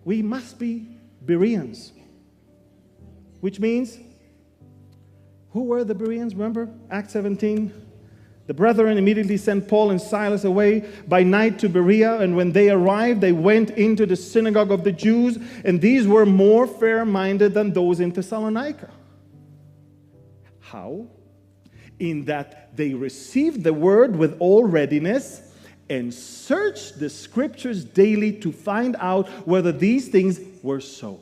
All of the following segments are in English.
we must be Bereans. Which means, who were the Bereans? Remember, Acts 17? The brethren immediately sent Paul and Silas away by night to Berea, and when they arrived, they went into the synagogue of the Jews, and these were more fair-minded than those in Thessalonica. How? In that they received the word with all readiness and searched the scriptures daily to find out whether these things were so.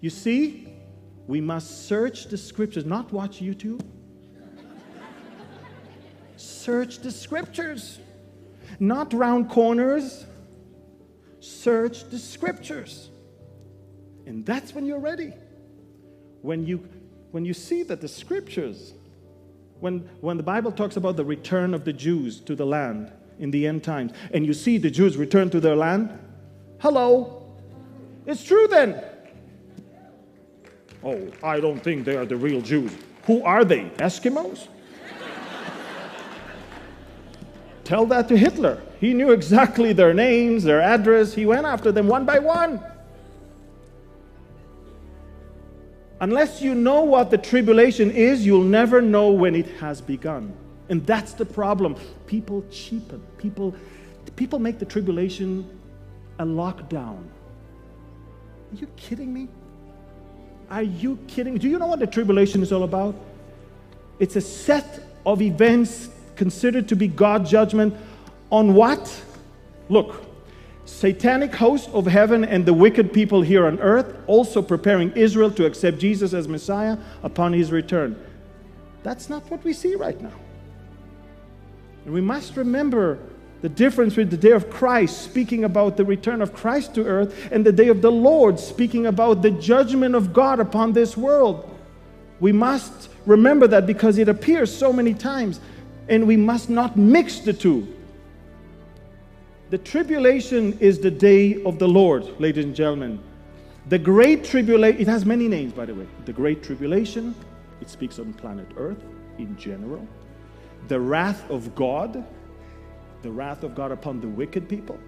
You see, we must search the scriptures, not watch YouTube. Search the scriptures, not round corners. Search the scriptures. And that's when you're ready. When you see that the scriptures, when the Bible talks about the return of the Jews to the land in the end times, and you see the Jews return to their land, hello, it's true then. Oh, I don't think they are the real Jews. Who are they? Eskimos? Tell that to Hitler. He knew exactly their names, their address. He went after them one by one. Unless you know what the tribulation is, you'll never know when it has begun. And that's the problem. People cheapen. People make the tribulation a lockdown. Are you kidding me? Are you kidding? Do you know what the tribulation is all about? It's a set of events considered to be God's judgment on what? Look, satanic host of heaven and the wicked people here on earth, also preparing Israel to accept Jesus as Messiah upon his return. That's not what we see right now. And we must remember the difference with the day of Christ, speaking about the return of Christ to earth, and the day of the Lord, speaking about the judgment of God upon this world. We must remember that because it appears so many times, and we must not mix the two. The tribulation is the day of the Lord, ladies and gentlemen. The Great Tribulation, it has many names, by the way. The Great Tribulation, it speaks on planet Earth in general. The wrath of God upon the wicked people.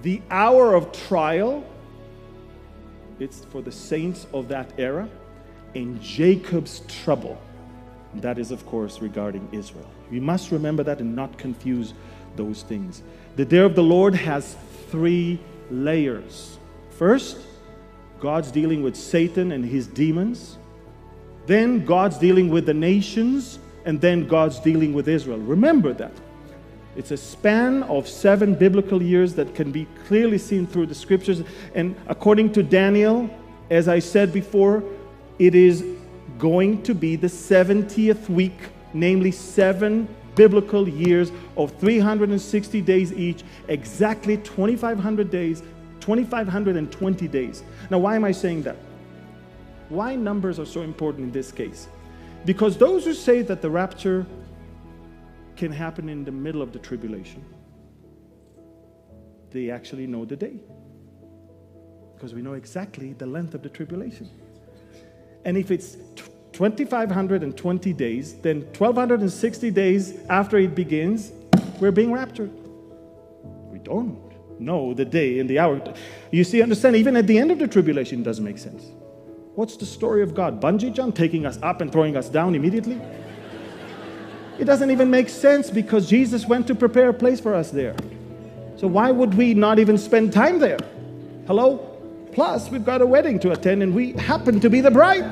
The hour of trial, it's for the saints of that era. And Jacob's trouble, that is, of course, regarding Israel. We must remember that and not confuse those things. The day of the Lord has 3 layers. First, God's dealing with Satan and his demons. Then God's dealing with the nations. And then God's dealing with Israel. Remember that. It's a span of 7 biblical years that can be clearly seen through the scriptures. And according to Daniel, as I said before, it is going to be the 70th week, namely 7 biblical years of 360 days each, exactly 2,500 days, 2,520 days. Now, why am I saying that? Why numbers are so important in this case? Because those who say that the rapture can happen in the middle of the tribulation, they actually know the day. Because we know exactly the length of the tribulation. And if it's 2,520 days, then 1,260 days after it begins, we're being raptured. We don't know the day and the hour. You see, understand, even at the end of the tribulation, it doesn't make sense. What's the story of God? Bungee jump, taking us up and throwing us down immediately? It doesn't even make sense because Jesus went to prepare a place for us there. So why would we not even spend time there? Hello? Plus, we've got a wedding to attend and we happen to be the bride.